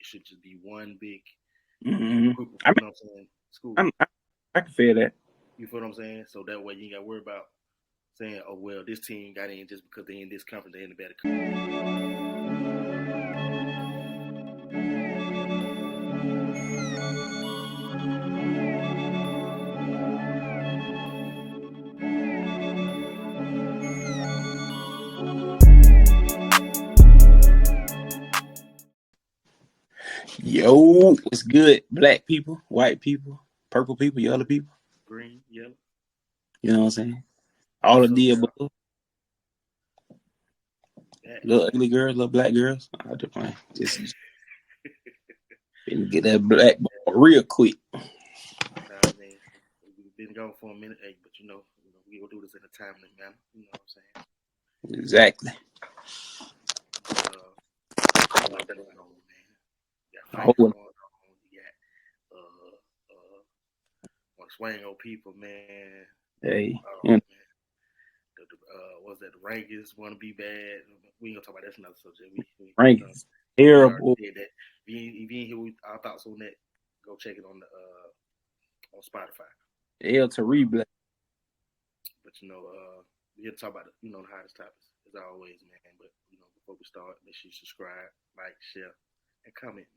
it should just be one big Mm-hmm. group of, I you mean, know what I'm saying, school. I can feel that. You feel what I'm saying? So that way you ain't got to worry about saying, oh, well, this team got in just because they in this conference, they in the better conference. Yo, what's good? Black people, white people, purple people, yellow people. Green, yellow. You know what I'm saying? All What's of up, the y'all? above. That, Little ugly girls, little black girls. I just playing. Just finna get that black ball real quick. nah, man. We've been gone for a minute, hey, but we gonna do this in a timely manner. You know what I'm saying? Exactly. But what's been going on, man? You got A fights whole going on. You got want to swing on people, man. hey, Oh you know, man, what's that? The rankings want to be bad. We ain't gonna talk about that's another subject. rankings We already terrible. did that. If you ain't hear our thoughts on that, go check it on the on Spotify. L to black. But we here to talk about the hottest topics as always, man. But before we start, make sure you subscribe, like, share, and comment,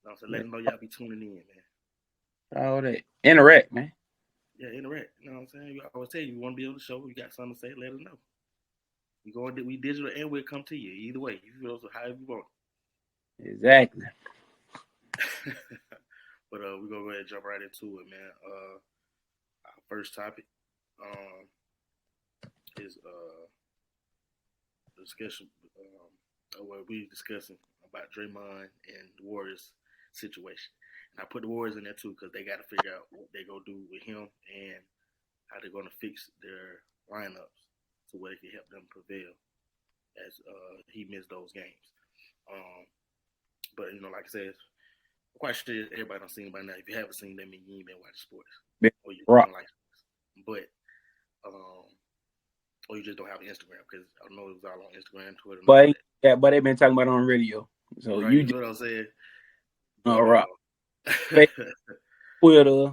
man. So let them know y'all be tuning in, man. All that interact, man. Yeah, interact. You know what I'm saying? I always tell you, want to be on the show, you got something to say, let us know. We digital and we'll come to you. Either way, you feel so however you want. Exactly. But we're gonna go ahead and jump right into it, man. Our first topic is discussion where we discussing about Draymond and the Warriors situation. And I put the Warriors in there too because they got to figure out what they gonna do with him and how they're gonna fix their lineups so where they can help them prevail as he missed those games. Um, but like I said, I'm quite sure everybody done seen by now. If you haven't seen that, mean you ain't been watching sports or you Rock. don't like sports. But or you just don't have an Instagram because I know it was all on Instagram, Twitter, and all But that. yeah, but they've been talking about it on radio. So Right, you you just know what I'm saying? But rock. Twitter,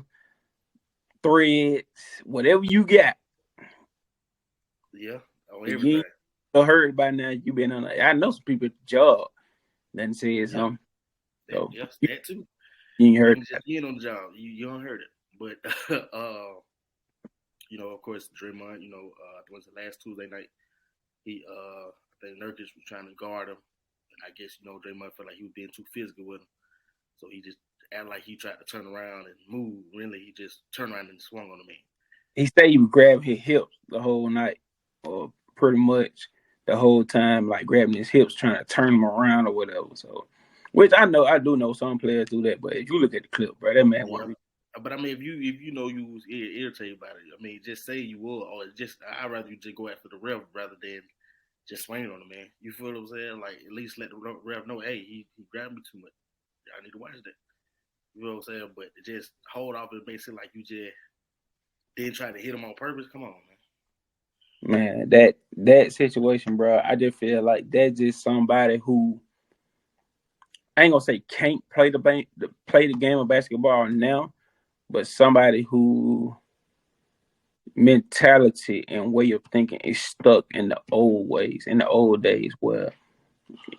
threads, whatever you got. yeah, on If you everything. ain't heard by now, you been on. I know some people at the job that said Yeah, something. So that too. you ain't heard Even that. just being on the job, you don't heard it. But of course, Draymond, it was the last Tuesday night. I think Nurkic was trying to guard him, and I guess Draymond felt like he was being too physical with him, so he just acted like he tried to turn around and move. Really, he just turned around and swung on the man. He said he would grab his hips the whole night, or pretty much the whole time, like grabbing his hips, trying to turn him around or whatever. So, which I do know some players do that, but if you look at the clip, bro, that man Yeah. wasn't. But I mean, if you know you was irritated by it, I mean, just say you will, or just I'd rather you just go after the ref rather than just swinging on the man. You feel what I'm saying? Like at least let the ref know, hey, he grabbed me too much. I need to watch that. You know what I'm saying? But just hold off and make it like you just didn't try to hit him on purpose. Come on, Man, that situation, bro. I just feel like that's just somebody who I ain't gonna say can't play the game of basketball now, but somebody who mentality and way of thinking is stuck in the old ways, in the old days where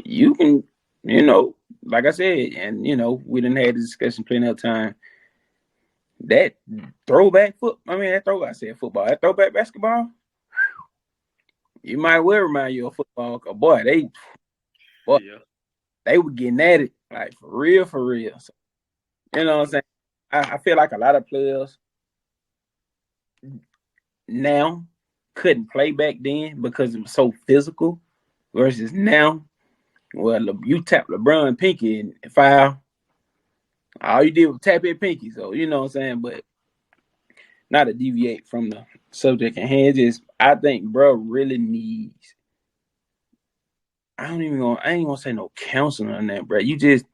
you can, like I said, and we didn't have this discussion plenty of time. That that throwback, I said football, that throwback basketball, you might well remind you of football. Cause boy, man. Yeah. they were getting at it, like for real, for real. So, you know what I'm saying? I feel like a lot of players now couldn't play back then because it was so physical versus now. Well, you tap LeBron pinky and foul. All you did was tap his pinky. So, you know what I'm saying? But not to deviate from the subject at hand, just I think bro really needs. I ain't gonna say no counseling on that, bro. You just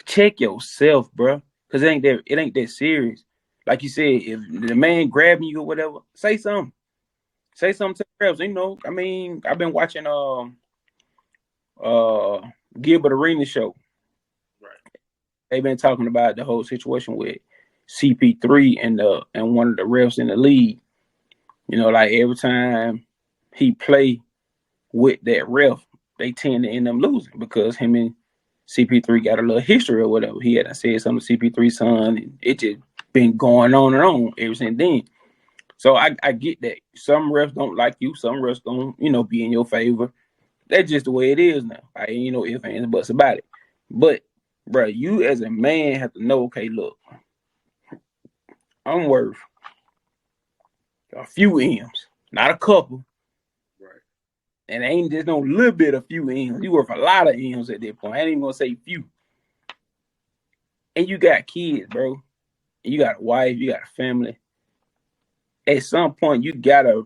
check yourself, bro. Cause it ain't that serious. Like you said, if the man grabbing you or whatever, say something. Say something to the refs. I mean, I've been watching uh Gilbert Arenas show. Right. they've been talking about the whole situation with CP3 and one of the refs in the league. You know, like every time he play with that ref, they tend to end up losing because him and CP3 got a little history or whatever. He had said something to CP3's son, and it just been going on and on ever since then. So I get that. Some refs don't like you, some refs don't, be in your favor. That's just the way it is now. I ain't no ifs, ands, buts about it. But, bro, you as a man have to know, okay, look, I'm worth a few M's, not a couple. Right. And ain't just no little bit of few M's. You worth a lot of M's at that point. I ain't even gonna say few. And you got kids, bro. You got a wife, you got a family. At some point, you gotta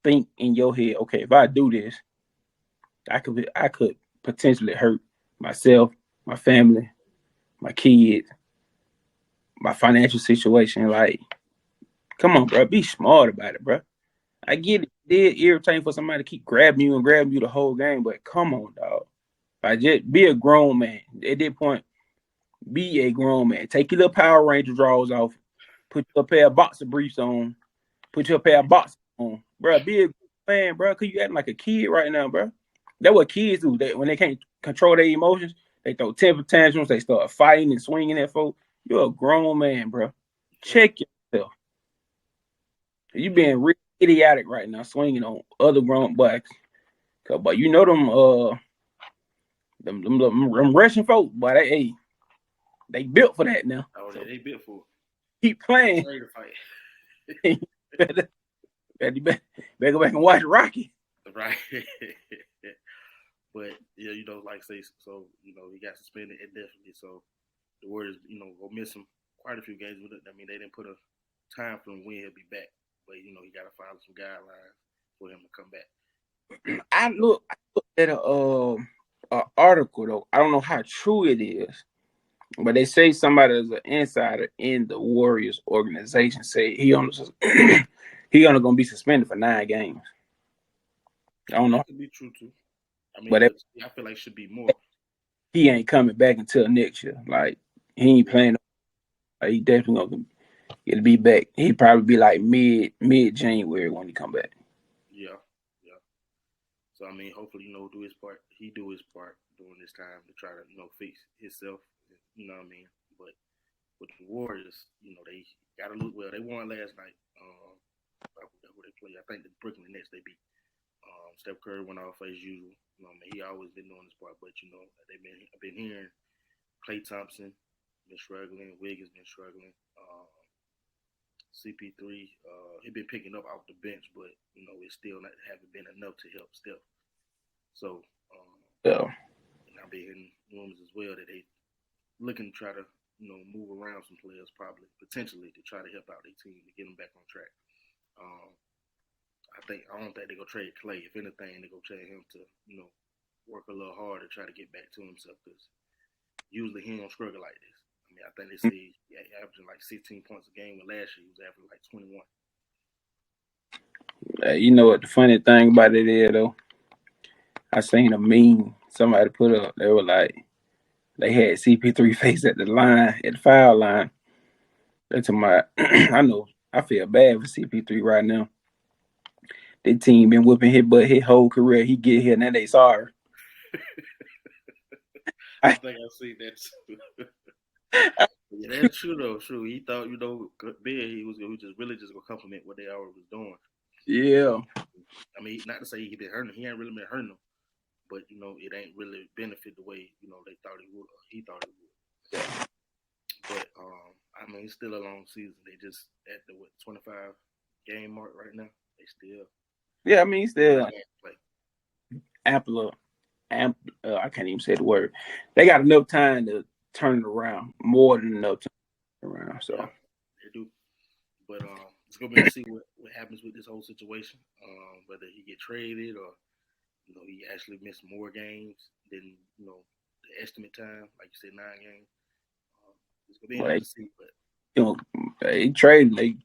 think in your head, okay, if I do this, I could potentially hurt myself, my family, my kids, my financial situation. Like, come on, bro, be smart about it, bro. I get it. It's irritating for somebody to keep grabbing you the whole game, but come on, dog. Like, just be a grown man. At that point, be a grown man. Take your little Power Ranger drawers off. Put your pair of boxer briefs on. Put your pair of boxers on, bro. Be a man, bro. Cause you acting like a kid right now, bro. That's what kids do. When they can't control their emotions, they throw temper tantrums. They start fighting and swinging at folks. You're a grown man, bro. Yep. Check yourself. You being real idiotic right now, swinging on other grown boys. But you know them Russian folks, but they built for that now. Oh, So they built for keep playing. ready to fight. better, better go back and watch Rocky. Right. But yeah, like say so, he got suspended indefinitely. So the Warriors, go miss him quite a few games with it. I mean, they didn't put a time for him when he'll be back, but he got to follow some guidelines for him to come back. I looked at a article though. I don't know how true it is, but they say somebody that's an insider in the Warriors organization say he only gonna be suspended for 9 games. I don't know, That could be true too. I mean, but but I feel like it should be more. he ain't coming back until next year. Like he ain't playing. Like, he definitely gonna get to be back. He probably be like mid January when he come back. Yeah, yeah. So I mean, hopefully, do his part. He do his part during this time to try to, fix himself. You know what I mean? But with the Warriors, they got to look well. They won last night. Who they play? I think the Brooklyn Nets they beat. Steph Curry went off as usual. I mean, he always been doing his part, but I've been hearing Klay Thompson been struggling, Wiggins been struggling. CP3, he been picking up off the bench, but it still not haven't been enough to help Steph. So, So and I've been hearing rumors as well that they looking to try to move around some players, probably potentially to try to help out their team to get them back on track. Um, I don't think they go trade Klay. If anything, they go trade him to work a little harder, try to get back to himself because usually he don't struggle like this. I mean, I think they say he averaging like 16 points a game, when last year he was averaging like 21. you know what the funny thing about it is though? I seen a meme somebody put up. They were like, they had CP3 face at the line, at the foul line. That's my, I know, I feel bad for CP3 right now. That team been whooping his butt his whole career. He get here, now they sorry. I I, think I've seen that too. Yeah, that's true though. True. He thought big. He was just really just gonna compliment what they already was doing. yeah. I mean, not to say he been hurting. He ain't really been hurting them, but it ain't really benefit the way they thought he would. Or he thought it would. But I mean, it's still a long season. They just at the 25 game mark right now. They still Yeah, I mean, still play. ample, I can't even say the word. They got enough time to turn it around, more than enough time to turn it around. So, Yeah, they do. But it's gonna be to see what happens with this whole situation. Whether he get traded or he actually missed more games than the estimate time, like you said, 9 games. It's gonna be well, interesting to see. But they trade, they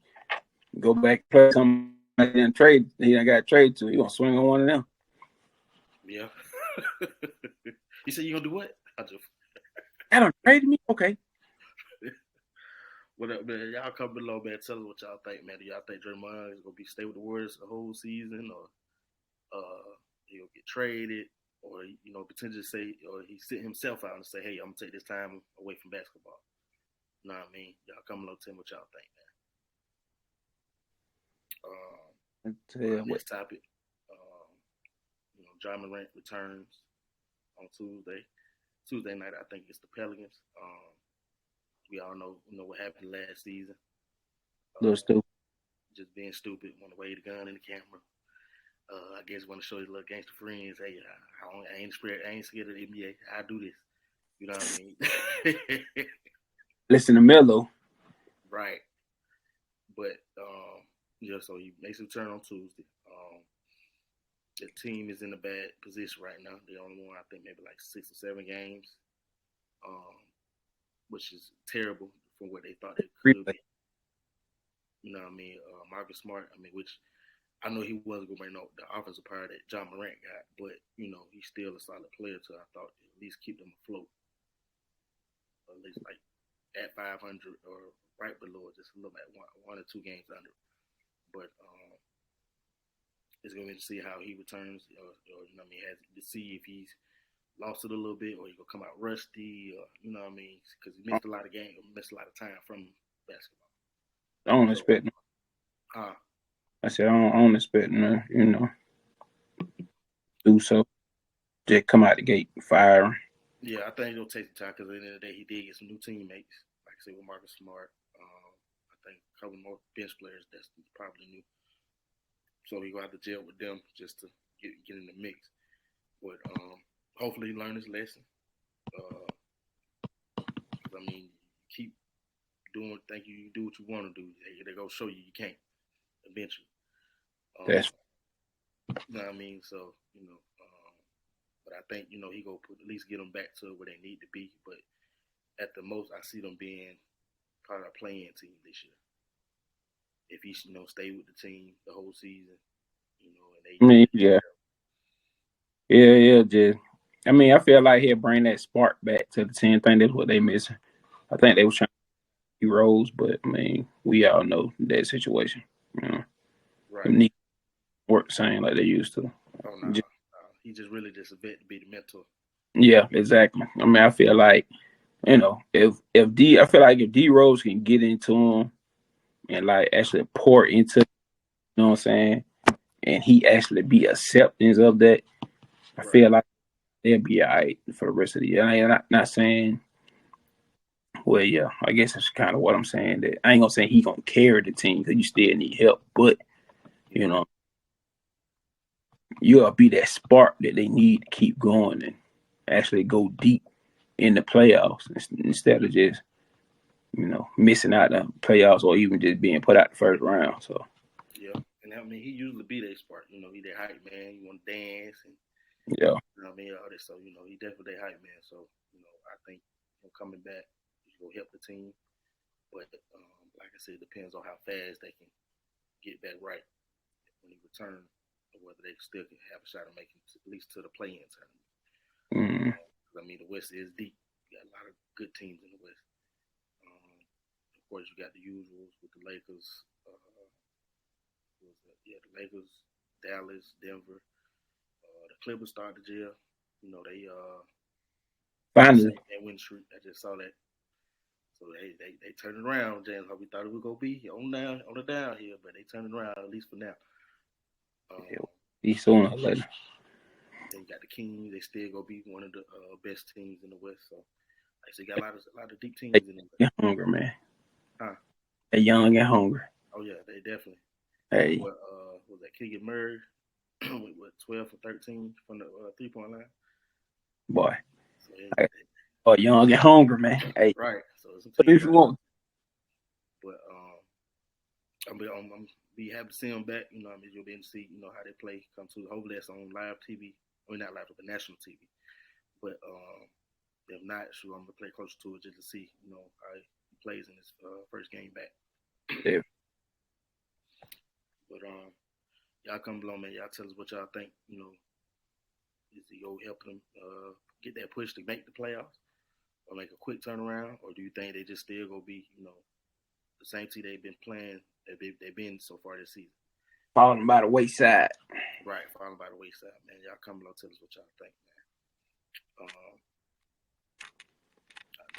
go back play something and trade. He ain't got trade to. He gonna swing on one of them. yeah, you said you gonna do what? I just I don't trade me. Okay. What up, man? Y'all come below, man. Tell us what y'all think, man. Do y'all think Draymond is gonna stay with the Warriors the whole season, or he'll get traded, or potentially say, or he sit himself out and say, hey, I'm gonna take this time away from basketball. You know what I mean? Y'all come below, tell me what y'all think, man. I tell you what. Next topic. John Morant returns on Tuesday. Tuesday night, I think it's the Pelicans. We all know, what happened last season. Little stupid. Just being stupid, want to wave the gun in the camera. I guess want to show his little gangster friends, hey, I ain't scared of the NBA. I do this. You know what I mean? Listen to Melo. Right. But so he makes a return on Tuesday. The team is in a bad position right now. They only won, I think, maybe like 6 or 7 games, which is terrible from what they thought they could be. You know what I mean? Marcus Smart, which I know he wasn't going to bring the offensive power that John Morant got, but, he's still a solid player, so I thought at least keep them afloat. At least like at 500 or right below, just a little bit, one or 2 games under. But it's going to be to see how he returns, or has to see if he's lost it a little bit, or he gonna come out rusty, or because he missed a lot of games, missed a lot of time from basketball. I don't expect. I said I don't expect do so. Just come out the gate firing. Yeah, I think it'll take some time because at the end of the day, he did get some new teammates. Like I said, with Marcus Smart, I think a couple more bench players that's probably new. So he gonna have to gel with them just to get in the mix. But hopefully he learned his lesson. Keep doing. Think you do what you want to do. They're gonna show you can't eventually. That's you know what I mean. So but I think he go at least get them back to where they need to be. But at the most, I see them being part of a playing team this year. If he stay with the team the whole season, and they yeah, just. I feel like he'll bring that spark back to the team. I think that's what they missing. I think they was trying to heroes, but we all know that situation. Right. Them need work the same like they used to. Oh no, he just really just a vet to be the mentor. Yeah, exactly. I feel like if D, I feel like if D Rose can get into him and like actually pour into, you know what I'm saying, and he actually be acceptance of that, I feel like they'll be all right for the rest of the year. I ain't not saying. Well, yeah, I guess that's kind of what I'm saying. That I ain't gonna say he gonna carry the team because you still need help, but you'll be that spark that they need to keep going and actually go deep in the playoffs instead of just missing out the playoffs or even just being put out the first round. So yeah, and he usually be that spark. He that hype man. You want to dance and yeah, all this. So he definitely that hype man. So I think coming back, he will help the team. But like I said, it depends on how fast they can get back right when he returns, or whether they still can have a shot of making at least to the play-in tournament. The West is deep. You got a lot of good teams in the West. Of course, you got the usuals with the Lakers. The Lakers, Dallas, Denver. The Clippers started the jail. They finally win streak. I just saw that. So they turned it around, James. How we thought it was gonna be on the down here, but they turned it around at least for now. Be sooner or later. They got the Kings. They still gonna be one of the best teams in the West. So they got a lot of deep teams in the West. They're hungry, man. Huh? They're young and hungry. Oh yeah, they definitely. Hey, what was that? Keegan Murray with 12 for 13 from the 3-point line. Boy. So young and hungry, man. Hey, right. So what if you want? But I'm be happy to see them back. You'll be able to see how they play. Come to hopefully that's on live TV. I mean not live, but national TV. But if not, sure I'm gonna play closer to it just to see how he plays in his first game back. Yeah. But y'all come below, man. Y'all tell us what y'all think. Is he go help them get that push to make the playoffs, or make a quick turnaround, or do you think they just still gonna be, the same team they've been playing that they've been so far this season? Falling by the wayside. Right, falling by the wayside, man. Y'all come below, tell us what y'all think, man.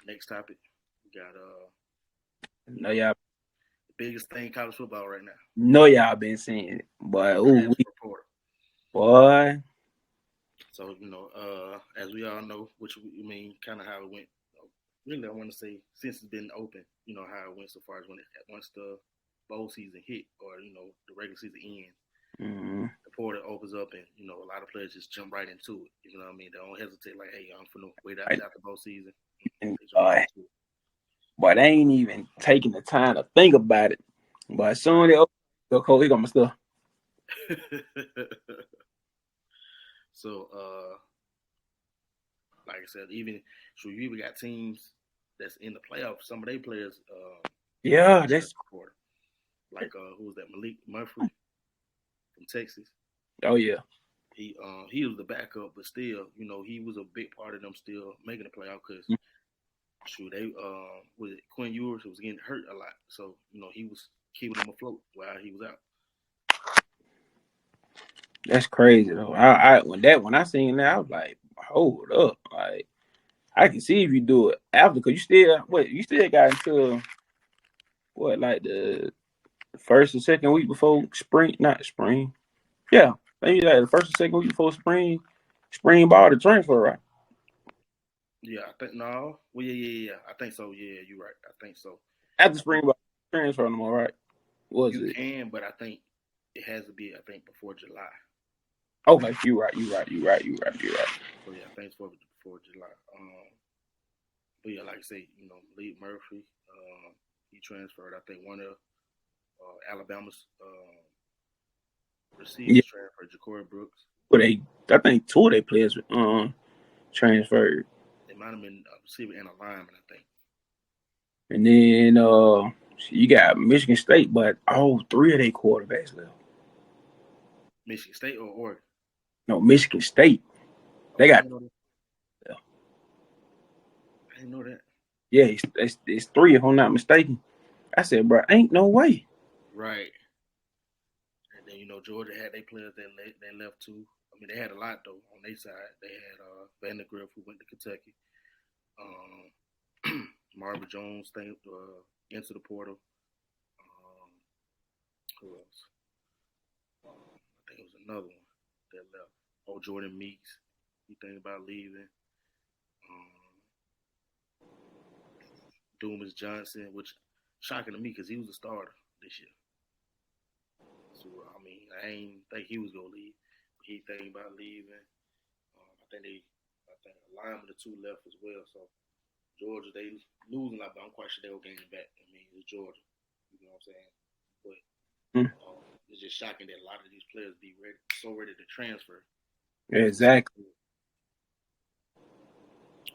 Next topic, we got No, y'all. the biggest thing in college football right now. No, y'all been seeing it, but Transfer portal. boy. So as we all know, which kind of how it went. Really, I want to say since it's been open, how it went so far as once the bowl season hit or the regular season ends, the portal opens up and a lot of players just jump right into it. You know what I mean? They don't hesitate like, hey, I'm finna wait out the bowl season. And but they ain't even taking the time to think about it. But as soon as they open the code, he got my stuff. So, like I said, you even got teams that's in the playoffs. Some of their players, that's like who was that? Malik Murphy from Texas. Oh yeah. He was the backup, but still, he was a big part of them still making the playoff because they was it Quinn Ewers was getting hurt a lot, so he was keeping them afloat while he was out. That's crazy though. When I seen that, I was like, hold up, like I can see if you do it after, because you still got until what, like the first or second week before spring, not spring. Yeah, maybe like the first or second week before spring ball to transfer, right? Yeah, I think no. Well, yeah. I think so. Yeah, you're right. I think so. After I think spring ball transfer, no more, right? Was you it? can, but I think it has to be. I think before July. Okay, you right. So yeah, I think it's before July. But yeah, like I say, Lee Murphy, he transferred. I think one of Alabama's Yeah, receivers transferred, Ja'Cory Brooks. but I think two of their players transferred, It might have been a receiver and a lineman, I think. and then you got Michigan State, but all three of their quarterbacks left. Michigan State or Oregon? No, Michigan State. Oh, They I got didn't know that. I didn't know that. yeah, it's three if I'm not mistaken. I said, bro, ain't no way. Right. And then Georgia had their players that they left too. I mean, they had a lot though on their side. They had Vandergriff who went to Kentucky. Marvin Jones into the portal. Who else? I think it was another one that left. Oh, Jordan Meeks. He thinking about leaving. Dumas Johnson, which shocking to me because he was a starter this year. So I mean, I ain't think he was gonna leave. But he thinking about leaving. I think a lineman or two left as well. So Georgia, they losing a lot, but I'm quite sure they'll gain it back. I mean, it's Georgia. You know what I'm saying? But it's just shocking that a lot of these players be ready to transfer. Exactly.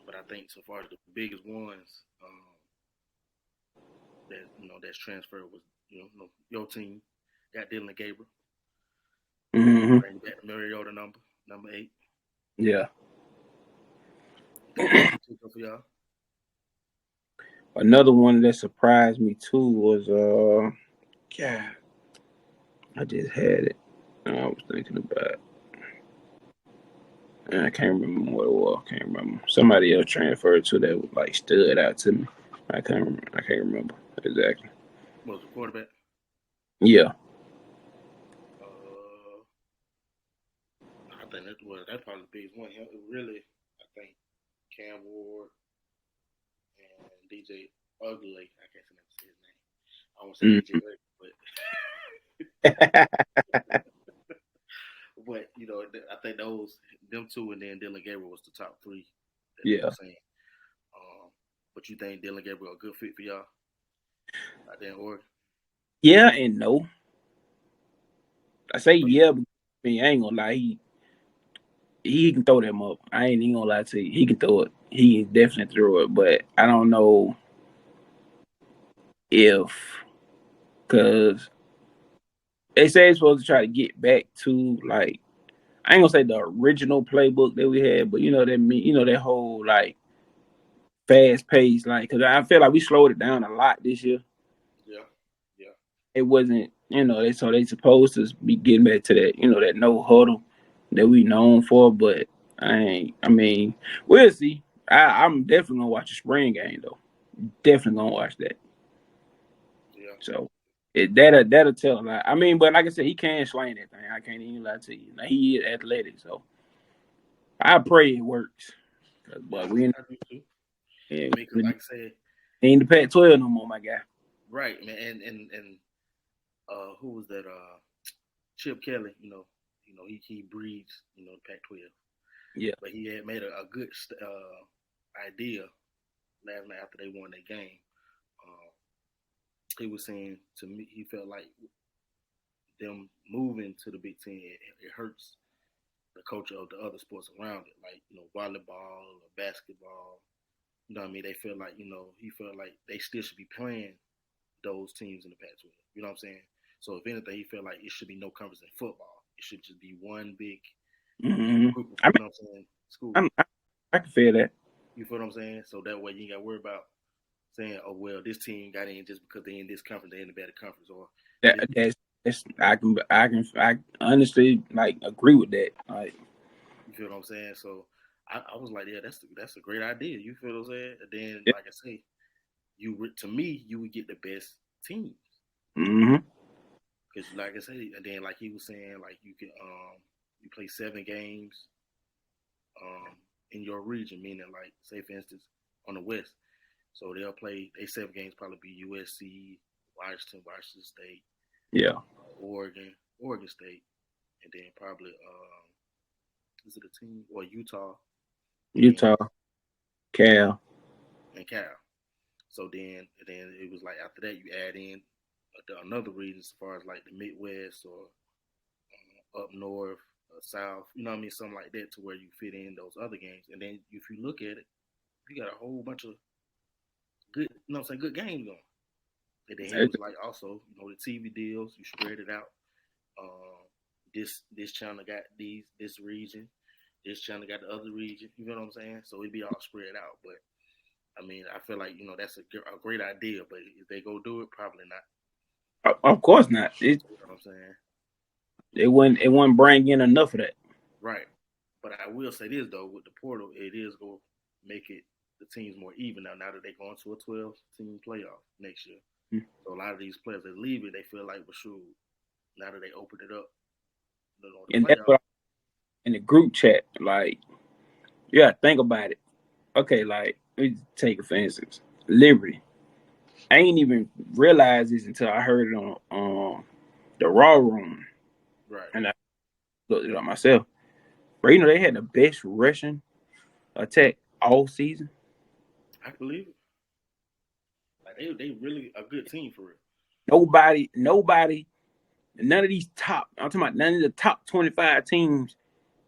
But I think so far the biggest ones that's transferred was your team got Dylan Gabriel. Bring back the Mariota number 8. Yeah. For y'all. Another one that surprised me too was God, I just had it. I was thinking about it. I can't remember what it was. I can't remember. Somebody else transferred to that like stood out to me. I can't remember exactly. What was the quarterback? Yeah. I think that's probably the biggest one. Really, I think Cam Ward and DJ Ugly. I can't never say his name. I won't say DJ Ugly, but I think them two, and then Dylan Gabriel was the top 3 that they were saying. But you think Dylan Gabriel a good fit for y'all out there in Oregon? Yeah and no. I say yeah, but I ain't gonna lie. He can throw them up. I ain't even gonna lie to you. He can throw it. He can definitely throw it. But I don't know if, because they say it's supposed to try to get back to, like, I ain't gonna say the original playbook that we had, but that whole like fast pace, like because I feel like we slowed it down a lot this year. Yeah, yeah, It wasn't, they supposed to be getting back to that, that no huddle that we known for, but I ain't. I mean, we'll see. I'm definitely gonna watch the spring game though. Definitely gonna watch that. yeah. So that'll tell a lot. I mean, but like I said, he can slang that thing. I can't even lie to you. Now, he is athletic, so I pray it works. Yeah, But we I do too. yeah, I mean, because we like I said, ain't the Pac-12 no more, my guy. right, man, and who was that? Chip Kelly. He breeds the Pac-12, Yeah, but he had made a good idea last night after they won that game. Uh, he was saying to me he felt like them moving to the Big Ten it hurts the culture of the other sports around it, like volleyball or basketball. You know what I mean? They feel like he felt like they still should be playing those teams in the Pac-12. You know what I'm saying? So if anything, he felt like it should be no conference in football. It should just be one big mm-hmm. group of I you know what I'm saying schools. mean, I can feel that. You feel what I'm saying? So that way you ain't got to worry about saying, oh well, this team got in just because they in this conference, they in a better conference, or this. That's I honestly like agree with that. Like, You feel what I'm saying? So I was like, yeah, that's a great idea. You feel what I'm saying? And then, yeah. like I say, to me, you would get the best teams Mm-hmm. because, like I say, and then like he was saying, like you play 7 games in your region, meaning like say for instance on the West, so they'll play they 7 games probably be USC, Washington State, Yeah. Oregon State, and then probably is it a team or Utah and Utah, Cal. Cal. So then it was like after that you add in another region as far as like the Midwest or up north, south, you know what I mean, something like that to where you fit in those other games. And then if you look at it, you got a whole bunch of good, good games going. And then he was like also, the TV deals, you spread it out. Um, this channel got this region, this channel got the other region. You know what I'm saying? So it'd be all spread out. But I mean, I feel like that's a great idea. But if they go do it, probably not. Of course not. You know what I'm saying? It wouldn't bring in enough of that. Right. But I will say this though, with the portal, it is going to make it the teams more even now. Now that they're going to a 12-team playoff next year, Mm-hmm. so a lot of these players that leave it, they feel like, well, shoot, now that they opened it up, the And that's playoff. what in the group chat, like, yeah, think about it. Okay, like, let me take it for instance, Liberty. I ain't even realized this until I heard it on the Raw Room, Right. and I looked it up myself. But they had the best rushing attack all season. I believe it. Like they really a good team for it. Nobody, none of these top. I'm talking about none of the top 25 teams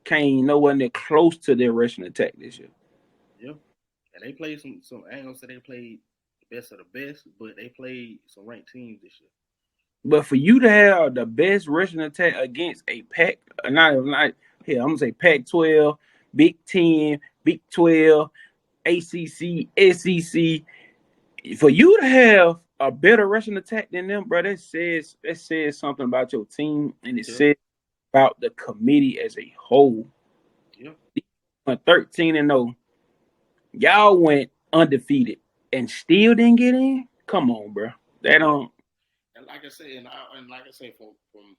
came nowhere near close to their rushing attack this year. Yeah. And they played some. I ain't gonna say they played the best of the best, but they played some ranked teams this year. But for you to have the best rushing attack against a pack, not here, I'm gonna say Pac-12, Big 10, Big 12, ACC, SEC, for you to have a better rushing attack than them, bro, that says something about your team, and it Yeah. says about the committee as a whole. Yeah. 13-0, y'all went undefeated and still didn't get in. Come on, bro. That Yeah. don't And like I say, and like I say, from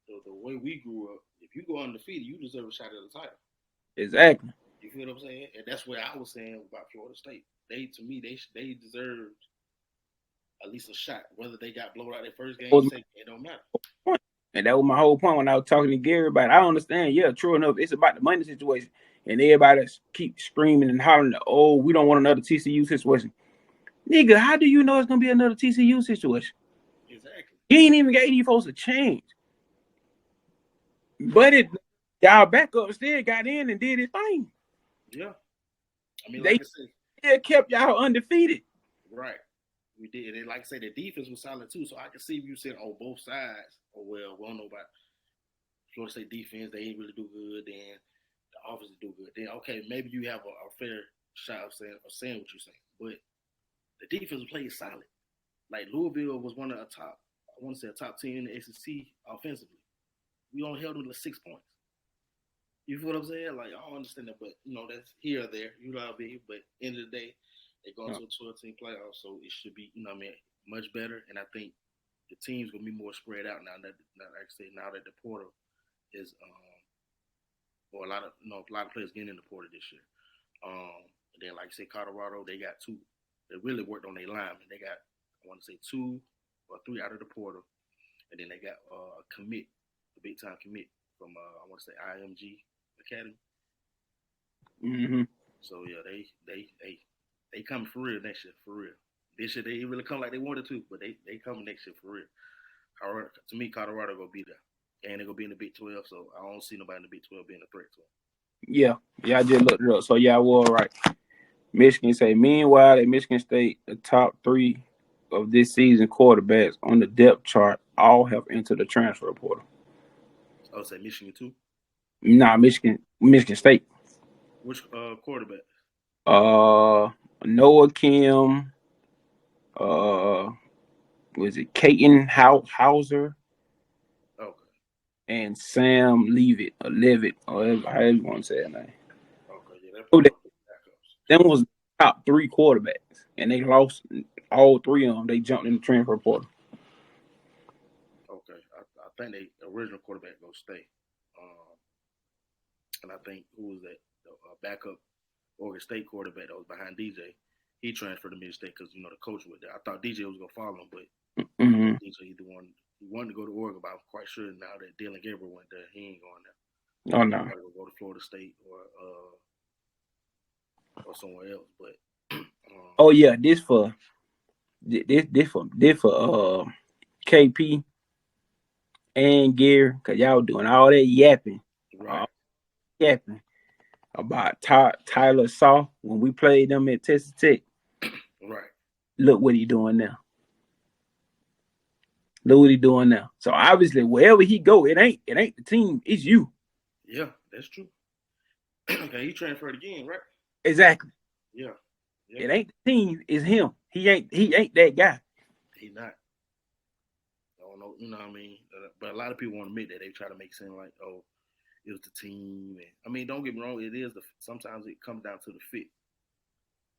the way we grew up, if you go undefeated, you deserve a shot at the title. exactly. You feel what I'm saying? And that's what I was saying about Florida State. To me, they deserved at least a shot. Whether they got blown out their first game, second, it don't matter. Point. And that was my whole point when I was talking to Gary about it. I understand, yeah, true enough, it's about the money situation. And everybody keep screaming and hollering, oh, we don't want another TCU situation. Nigga, how do you know it's gonna be another TCU situation? Exactly. You ain't even gave these folks a chance. But y'all backup still got in and did his thing. Yeah. I mean, They like I said, still kept y'all undefeated. right. We did. And like I said, the defense was solid too. So I can see if you said, oh, both sides, oh, well, we don't know about Florida State defense. They ain't really do good. Then the offense do good. Then, okay, maybe you have a fair shy of saying what you're saying, but the defense played solid. Like Louisville was one of the top, I want to say a top team in the SEC offensively. We only held them to 6 points. You feel what I'm saying? Like I don't understand that, but that's here or there. You know what I mean? But end of the day, they're going to a 12-team playoff, so it should be much better. And I think the team's gonna be more spread out now that, like I said, now that the portal is or a lot of players getting in the portal this year. And then like I said, Colorado, they got two. They really worked on their linemen. They got, I want to say, 2 or 3 out of the portal, and then they got a commit, a big time commit from I want to say IMG Academy. Mm-hmm. So yeah, they coming for real next year, for real. This year they didn't really come like they wanted to, but they coming next year for real. However, to me, Colorado gonna be there, and they're gonna be in the Big 12. So I don't see nobody in the Big 12 being a threat to them. Yeah, I just looked it up. So yeah, I was right. Michigan State. Meanwhile, at Michigan State, the top 3 of this season quarterbacks on the depth chart all have entered the transfer portal. I would say Michigan too. Nah, Michigan State. Which quarterback? Noah Kim. Was it Caton Hauser? Okay. And Sam Leavitt or Levitt, or however you want to say that name. Okay, yeah, that's So probably backups. them was top 3 quarterbacks, and they lost all 3 of them. They jumped in the transfer portal. Okay, I think the original quarterback gonna stay, and I think who was that? The backup Oregon State quarterback that was behind DJ. He transferred to Michigan State because the coach was there. I thought DJ was gonna follow him, but DJ he wanted to go to Oregon, but I'm quite sure now that Dylan Gabriel went there, he ain't going there. Oh no, he will go to Florida State or somewhere else. But oh yeah, this for KP and Gary, cause y'all doing all that yapping, right, yapping about Tyler Saw when we played them at Texas Tech. right. Look what he doing now. Look what he doing now. So obviously, wherever he go, it ain't the team. It's you. Yeah, that's true. Okay, he transferred again, right? Exactly. Yeah. It ain't the team. It's him. He ain't that guy. He not. I don't know. You know what I mean? But a lot of people want to admit that they try to make it seem like, oh, it was the team. And, I mean, don't get me wrong. It is sometimes it comes down to the fit.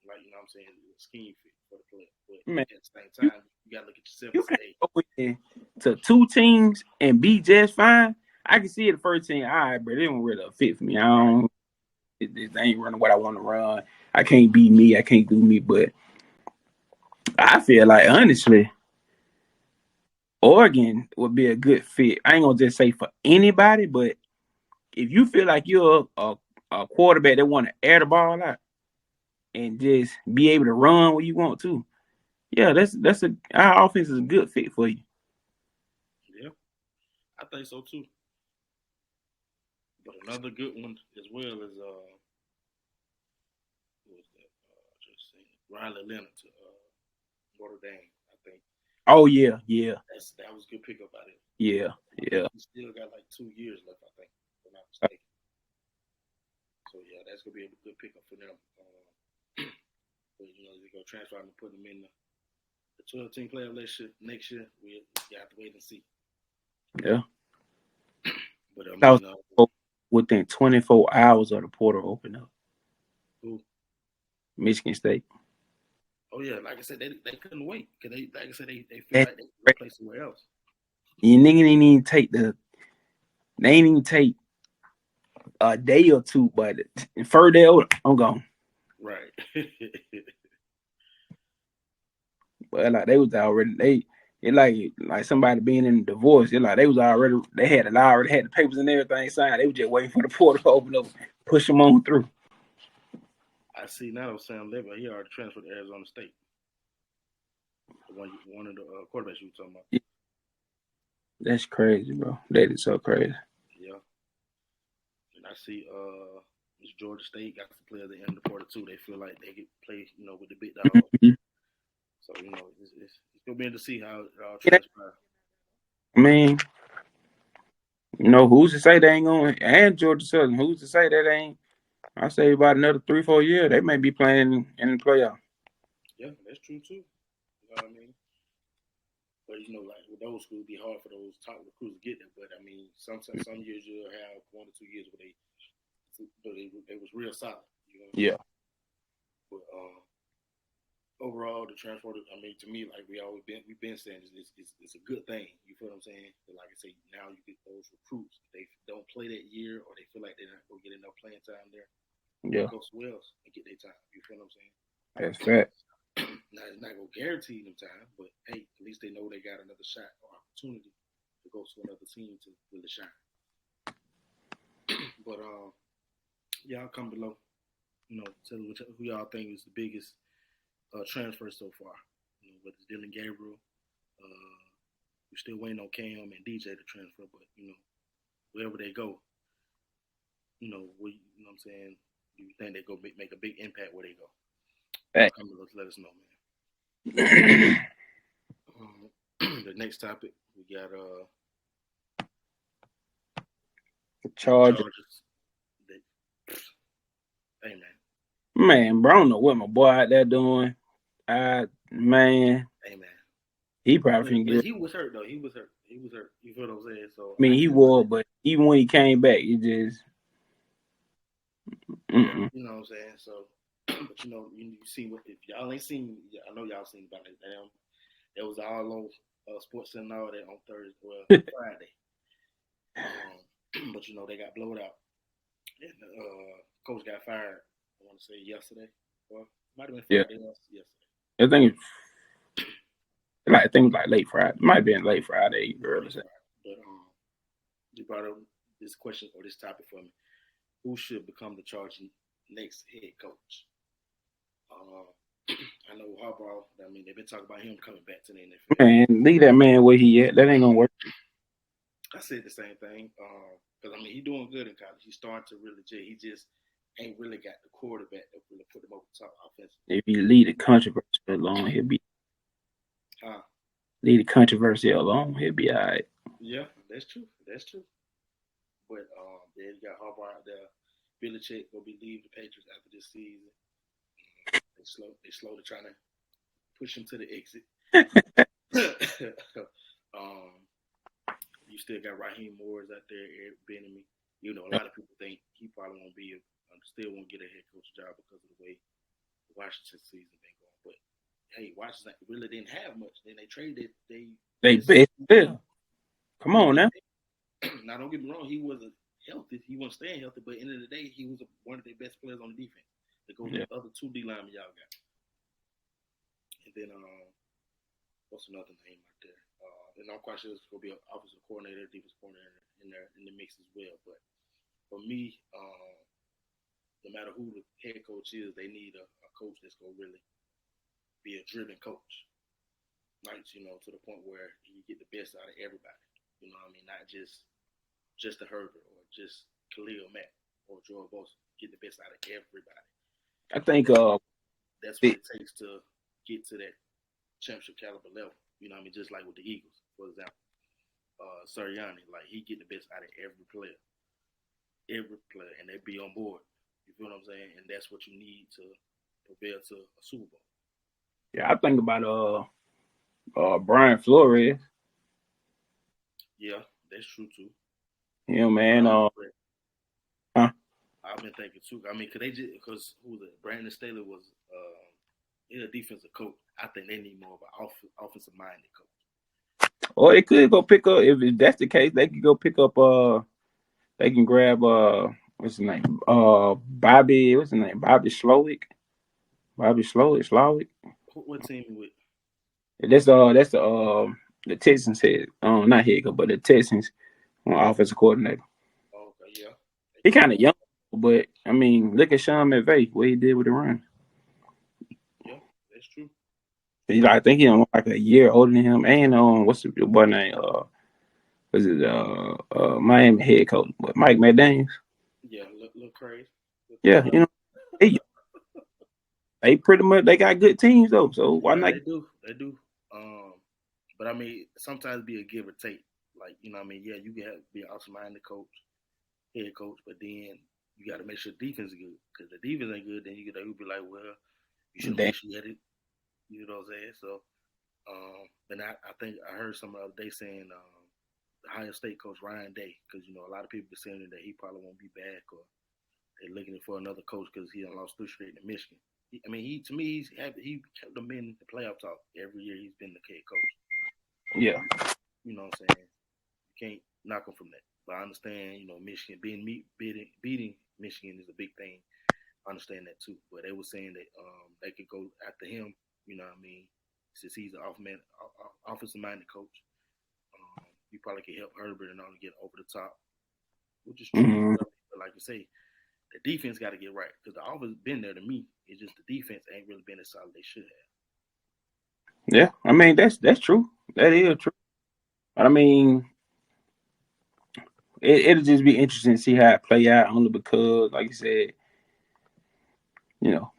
Like, you know what I'm saying? The scheme fit for the player. But Man, at the same time, you got to look at yourself you and say, can't go to 2 teams and be just fine. I can see it the first team. All right, but it don't really fit for me. I don't. It ain't running what I want to run. I can't be me. I can't do me. But I feel like honestly, Oregon would be a good fit. I ain't gonna just say for anybody, but if you feel like you're a quarterback that want to air the ball out and just be able to run where you want to, yeah, our offense is a good fit for you. yeah, I think so too. But another good one as well is who was that? Just saying, Riley Leonard to Notre Dame. I think. Oh yeah. That was a good pickup by him. Yeah. He still got like 2 years left, I think, if I'm not mistaken. So yeah, that's gonna be a good pickup for them. But they're gonna transfer him and put him in the 12-team playoff next year. We have to wait and see. Yeah. But within 24 hours of the portal open up. Who? Michigan State. Oh yeah, like I said, they couldn't wait because they feel like they could play somewhere else. You nigga ain't even take they ain't even take a day or two, but further day, I'm gone. Right. But like they was already it like somebody being in a divorce. It like they had the papers and everything signed. They were just waiting for the portal to open up, push them on through. I see now Sam Levitt, he already transferred to Arizona State. One of the quarterbacks you were talking about. Yeah. That's crazy, bro. That is so crazy. Yeah. And I see Georgia State got some players at the end of the quarter too. They feel like they could play, with the big dog. Mm-hmm. So, it's gonna be interesting to see how it all transpires. I mean, who's to say they ain't going? And Georgia Southern, who's to say that ain't I say about another 3-4 years, they may be playing in the playoff. Yeah, that's true too. You know what I mean? But like with those schools, it'd be hard for those top recruits to get there. But I mean, some years you'll have 1 or 2 years where they was real solid. You know what I'm Yeah. saying? But overall, the transfer, I mean, to me, like we've been saying, it's a good thing. You feel what I'm saying? But like I say, now you get those recruits. If they don't play that year, or they feel like they're not going to get enough playing time there, Yeah. go somewhere else and get their time. You feel what I'm saying? That's fact. Now it's not gonna guarantee them time, but hey, at least they know they got another shot or opportunity to go to another team to really shine. But y'all come below. Tell me who y'all think is the biggest transfer so far. Whether it's Dylan Gabriel, we're still waiting on Cam and DJ to transfer, but wherever they go, you know what I'm saying. Do you think they go make a big impact where they go? Y'all come below to let us know, man. The next topic we got Chargers. Hey man. Man, bro, I don't know what my boy out there doing. Man. Hey man. He probably finna get. He was hurt though. He was hurt. You feel what I'm saying? So I mean, he was, but even when he came back, it just. You know what I'm saying? So, but you see what if y'all ain't seen? I know y'all seen about it. Damn, it was all on Sports and all that on Friday. But they got blowed out, and coach got fired. I want to say yesterday, or might have been Friday. Yesterday. I think it was like late Friday. It might have been late Friday, early Saturday. But you brought up this question or this topic for me. Who should become the Chargers' next head coach? I know Harbaugh. I mean, they've been talking about him coming back to the NFL. Man, leave that man where he at. That ain't gonna work. I said the same thing because I mean he's doing good in college. He's starting to really jet. He just ain't really got the quarterback that really put him over the top offensively. If you leave the controversy alone, he'll be. Leave the controversy alone, he'll be all right. Yeah, that's true. That's true. But then you got Harbaugh out there. Belichick will be leaving the Patriots after this season. They slowly trying to push him to the exit. You still got Raheem Morris out there, Eric Bieniemy. A lot of people think he probably still won't get a head coach job because of the way the Washington season been going. But hey, Washington really didn't have much. Then they traded. They best. Yeah. Come on now. Now don't get me wrong. He wasn't healthy. He wasn't staying healthy. But at the end of the day, he was one of their best players on the defense. To go with the other two D linemen y'all got. And then what's another name out there? And I'm quite sure it's gonna be an offensive coordinator, defensive coordinator in the mix as well. But for me, no matter who the head coach is, they need a coach that's gonna really be a driven coach. Like, to the point where you get the best out of everybody. You know what I mean? Not just a Herbert or just Khalil Mack or Joel Bosa. Get the best out of everybody. I think that's what it takes to get to that championship caliber level. You know what I mean? Just like with the Eagles, for example. Sirianni, like he get the best out of every player, and they be on board. You feel what I'm saying? And that's what you need to prevail to a Super Bowl. Yeah, I think about Brian Flores. Yeah, that's true too. Yeah, man. I've been thinking too. I mean, because who was it? Brandon Staley was a defensive coach. I think they need more of an offensive minded coach. Or they could go pick up if that's the case. They could go pick up. They can grab what's his name? Bobby. What's his name? Bobby Slowick. Slowick. What team with? That's the Texans head. Not head coach, but the Texans offensive coordinator. Okay, yeah. He kind of young, but I mean, look at Sean McVay, what he did with the run. Yeah, that's true. I think he's like a year older than him. And what's the boy name? Was it Miami head coach? Mike McDaniels. Yeah, look crazy. Yeah, they pretty much they got good teams though. So why not? They do. But I mean, sometimes be a give or take. Like, you know what I mean? Yeah, you can be an awesome minded coach, head coach, but then you got to make sure the defense is good. Because the defense ain't good, then you'll be like, well, you should have Damn. made sure you had it. You know what I'm saying? So, and I think I heard some the other day saying the Ohio State coach Ryan Day, because a lot of people are saying that he probably won't be back, or they're looking for another coach because he done lost 3 straight to Michigan. He to me he kept them in the playoff talk every year. He's been the head coach. Yeah. You know what I'm saying? You can't knock him from that. But I understand, Michigan beating Michigan is a big thing. I understand that too. But they were saying that they could go after him. You know what I mean? Since he's an offensive minded coach, he probably could help Herbert and all to get over the top, which is true. Mm-hmm. But like you say, the defense got to get right because the offense been there to me. It's just the defense ain't really been as solid they should have. Yeah, I mean that's true. That is true. But I mean, it'll just be interesting to see how it play out. Only because, like you said,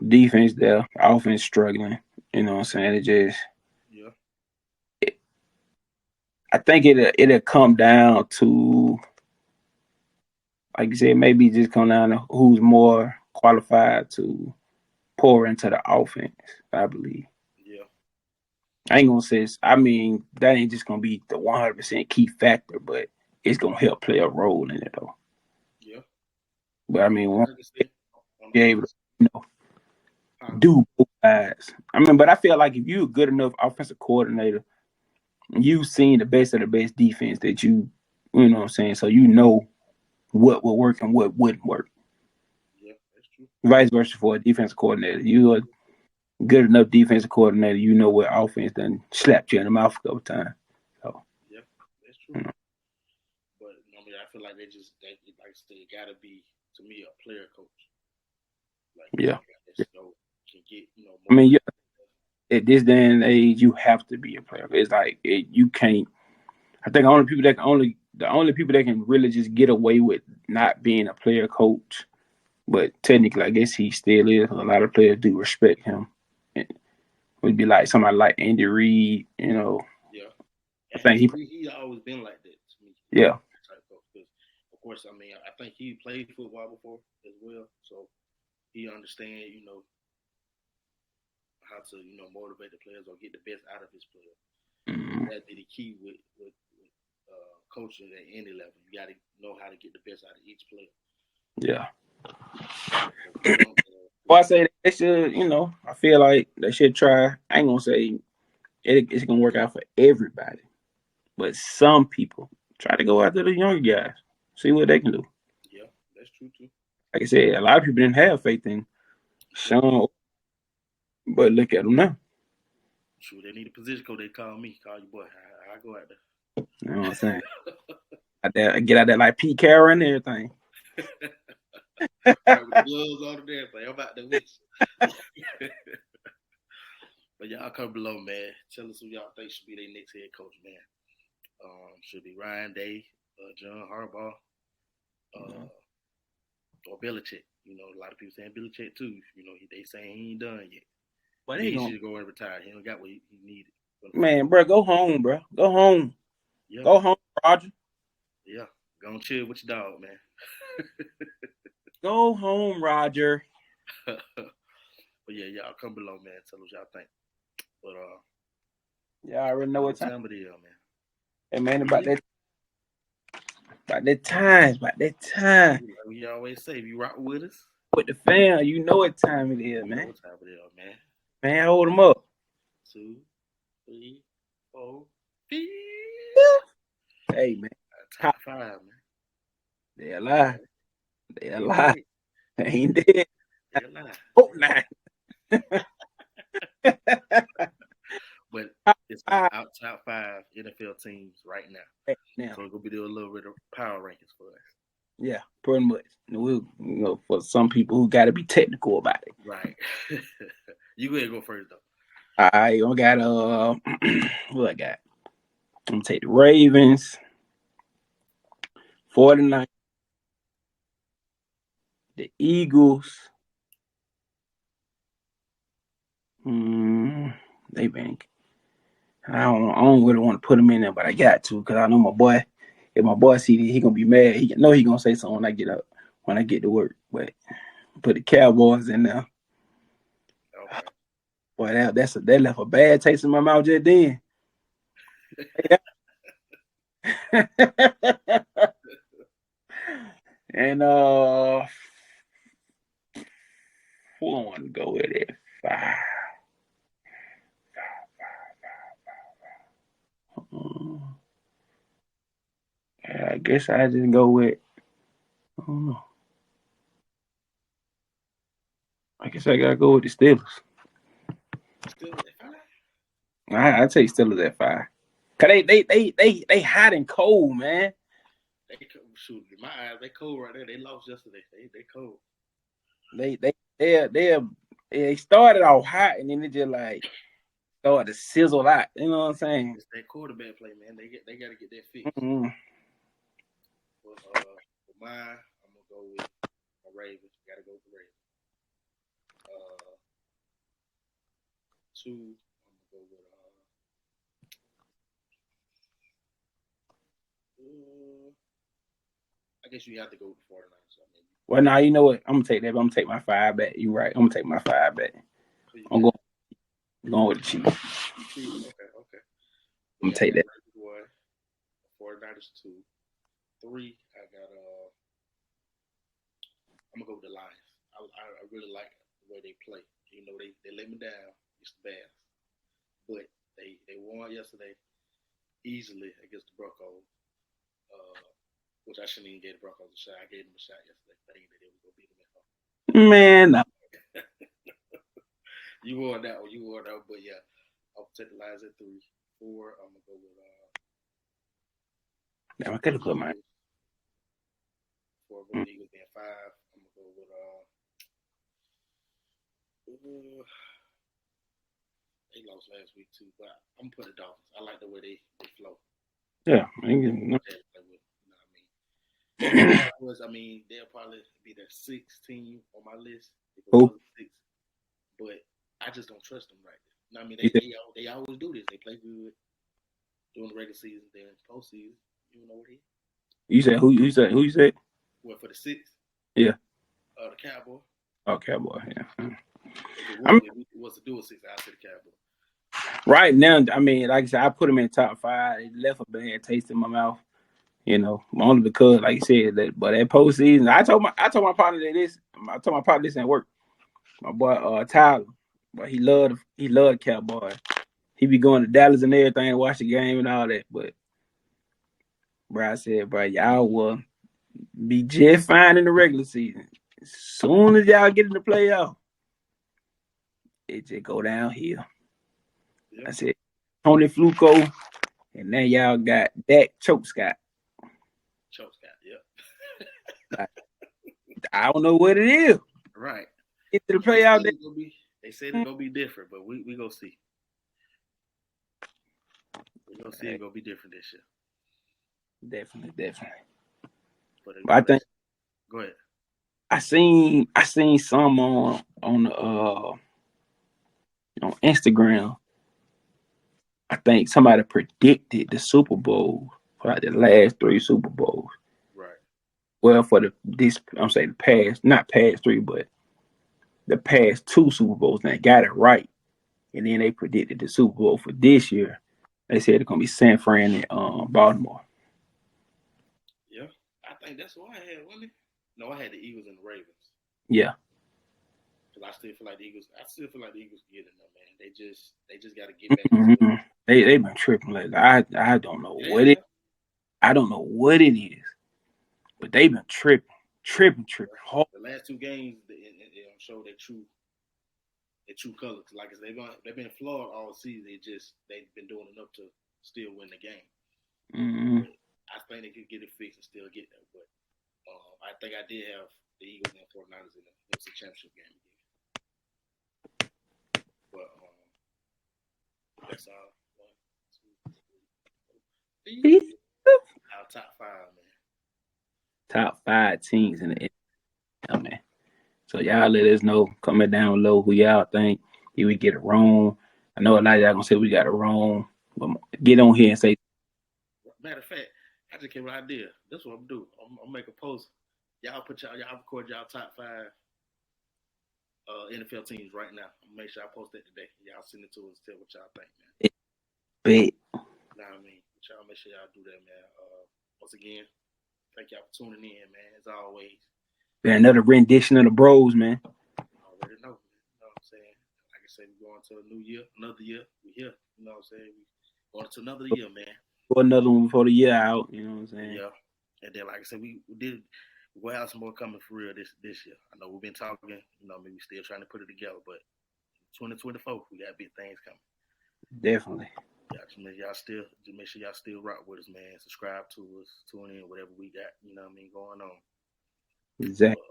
defense there, offense struggling. You know what I'm saying? It just, Yeah, I think it'll come down to, like you said, maybe just come down to who's more qualified to pour into the offense. I believe. yeah, I ain't gonna say. I mean, that ain't just gonna be the 100% key factor, but it's gonna help play a role in it though. yeah. But I mean, once Like I said, on you're the able to, offense, do both sides. I mean, but I feel like if you're a good enough offensive coordinator, you've seen the best of the best defense that you know what I'm saying, so you know what will work and what wouldn't work. yeah, that's true. Vice versa for a defensive coordinator. You are good enough defensive coordinator, you know what offense done slapped you in the mouth a couple times. So, Yeah, that's true. you know, But I feel like they like I said, it gotta be to me a player coach, like yeah. that can get I mean, motivated. at this day and age, you have to be a player. It's like you can't. I think the only people that can really just get away with not being a player coach, but technically, I guess he still is. A lot of players do respect him. It would be like somebody like Andy Reid. Yeah, I and think he always been like that to me. yeah, Type of because of course I think he played football before as well, so he understand how to motivate the players or get the best out of his players. mm, That'd be the key with coaching at any level. You got to know how to get the best out of each player. yeah. You don't, Well, I say they should. I feel like they should try. I ain't gonna say it's gonna work out for everybody, but some people try to go after the younger guys, see what they can do. yeah, that's true too. Like I said, a lot of people didn't have faith in Yeah. Sean, but look at them now. Sure, they need a position coach. They call me, call your boy. I go out You know what I'm saying? Get out there like Pete Carroll and everything. right with the gloves on and everything. I'm out there with you. But y'all come below, man. Tell us who y'all think should be their next head coach, man. Should be Ryan Day, John Harbaugh, or Belichick. A lot of people saying Belichick too. They saying he ain't done yet. But He should go and retire. He don't got what he needed. man, bro, go home, bro. Go home. Yeah. Go home, Roger. Yeah. Go and chill with your dog, man. Go home, Roger. But yeah, y'all come below, man. Tell us y'all think. But Yeah, I already know what time. it is, man. Hey man, about that time, Like we always say, if you rock with us, with the fam, you know what time it is, you know man. what time it is, man. Man, hold them up. 2, 3, 4, 5. Hey man, Top 5, man. they alive. They Ain't alive. dead. They ain't dead. They alive. Hope not. But it's out top 5 NFL teams right now. Now, So we're gonna be doing a little bit of power rankings for us. yeah, pretty much. For some people who got to be technical about it. Right. You go ahead and go first though. I got what I got? I'm gonna take the Ravens, 49, the Eagles. They bank. I don't really want to put them in there, but I got to because I know my boy. If my boy see this, he gonna be mad. He gonna say something when I get up, when I get to work. but put the Cowboys in there. Okay. Boy, that left a bad taste in my mouth just then. And who I want to go with it? Five. I guess I just go with. I don't know. I guess I gotta go with the Steelers. Still at 5? I take Steelers at 5. Cause they hot and cold, man. Shoot, in my eyes, they cold right there. They lost yesterday. They cold. They started off hot and then they just like started to sizzle out. You know what I'm saying? It's that quarterback play, man. They got to get that fixed. Mm-hmm. But for mine, I'm gonna go with my Ravens. Got to go with the Ravens. 2, I'm gonna go with I guess you have to go with the 49ers. So maybe. Well, now you know what? I'm gonna take that. But I'm gonna take my 5 back. You're right. I'm gonna take my 5 back. I'm going with the Chiefs. Okay. I'm Yeah, gonna take that. 1, 49ers 2, 3. I'm gonna go with the Lions. I really like the way they play. You know, they let me down. It's the Bears, but they won yesterday easily against the Broncos. Which I shouldn't even give the Broncos a shot. I gave them a shot yesterday, thinking that they were gonna beat them at home. Man, no. You won that one. But yeah, I'll take the Lions at 3, 4. I'm gonna go with Damn, I could have put mine. 4. Go with Eagles being 5. I'm gonna go with they lost last week too, but I'm gonna put the Dolphins. I like the way they flow. Yeah, I mean, they'll probably be the 6th team on my list. Who? 6, but I just don't trust them right now. I mean, You they always do this. They play good during the regular season, then postseason. You know what he? You said who? You said who? You said? What for the 6th? Yeah. The Cowboy. Oh, Cowboy. Yeah. If it was to do a 6, I'd say the Cowboy. Right now, I mean, like I said, I put them in the top 5. It left a bad taste in my mouth. You know, only because, like you said, that postseason. I told my partner this. I told my partner this at work. My boy Tyler, but he loved Cowboy. He be going to Dallas and everything, watch the game and all that. But bro, I said, bro, y'all will be just fine in the regular season. As soon as y'all get in the playoff, it just go downhill. Yep. I said, Tony Fluco, and now y'all got Dak Chokescott. Yep. Like, I don't know what it is. Right. Get to the playoff. They said it's gonna be different, but we gonna see. We're gonna see it's gonna be different this year. Definitely. But I think. Go ahead. I seen some on the on Instagram. I think somebody predicted the Super Bowl for like the last 3 Super Bowls. Right. Well, for I'm saying the past, not past 3, but the past 2 Super Bowls, and they got it right. And then they predicted the Super Bowl for this year. They said it's gonna be San Fran and Baltimore. Yeah, I think that's what I had, wasn't it? No, I had the Eagles and the Ravens. Yeah. Because I still feel like the Eagles can get in there, man. They just got to get back. Mm-hmm. They've been tripping lately. I don't know what it. I don't know what it is, but they've been tripping hard. The last 2 games, they show their true colors. Like they've been flawed all season. They've been doing enough to still win the game. Mm-hmm. I think they could get it fixed and still get there. But I think I did have the Eagles and 49ers in the NFC Championship game again. But that's all. 1, 2, 3, 4. Our top 5, man. Top 5 teams in the NFL, man. So y'all let us know, comment down below who y'all think. If we get it wrong. I know a lot of y'all gonna say we got it wrong. But get on here and say. Matter of fact, I just came with an idea. That's what I'm gonna do. I'm gonna make a post y'all record y'all top 5 NFL teams right now. Make sure I post that today. Y'all send it to us. Tell what y'all think, man. Bet. Nah, I mean, y'all make sure y'all do that, man. Once again, thank y'all for tuning in, man. As always. Another rendition of the Bros, man. Already know, man. You know what I'm saying? Like I said, we're going to a new year, another year. We here. You know what I'm saying? We going to another year, man. For another one before the year out. You know what I'm saying? Yeah. And then, like I said, we'll have some more coming for real this year. I know we've been talking. You know, maybe still trying to put it together, but 2024, we got big things coming. Definitely. Yeah, just make sure y'all still rock with us, man. Subscribe to us, tune in, whatever we got. You know what I mean, going on. Exactly.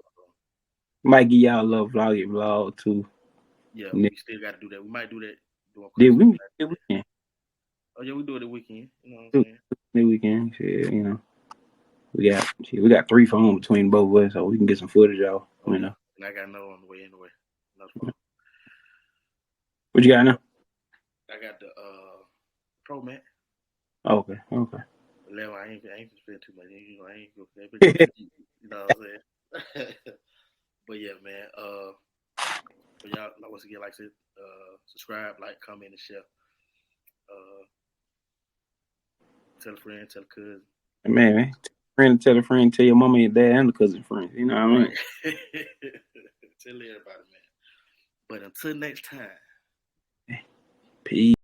Might give y'all a little vlog too. Yeah, we still got to do that. We might do that during Christmas. Did we? Oh yeah, we do it the weekend. You know what I'm saying? The weekend, shit, you know. We got 3 phones between both of us, so we can get some footage out. Oh you yeah, know. And I got another on the way anyway. Another phone. What you got now? I got the Pro Max. Oh, okay. I ain't gonna spend too much. I ain't gonna go too deep. You know what I'm saying? But yeah, man. But y'all, once again, like I said, subscribe, like, comment, and share. Tell a friend, tell a cousin. Man, tell a friend, tell your mama, your dad, and the cousin friends. You know what I mean? Right. Tell everybody, man. But until next time. Peace.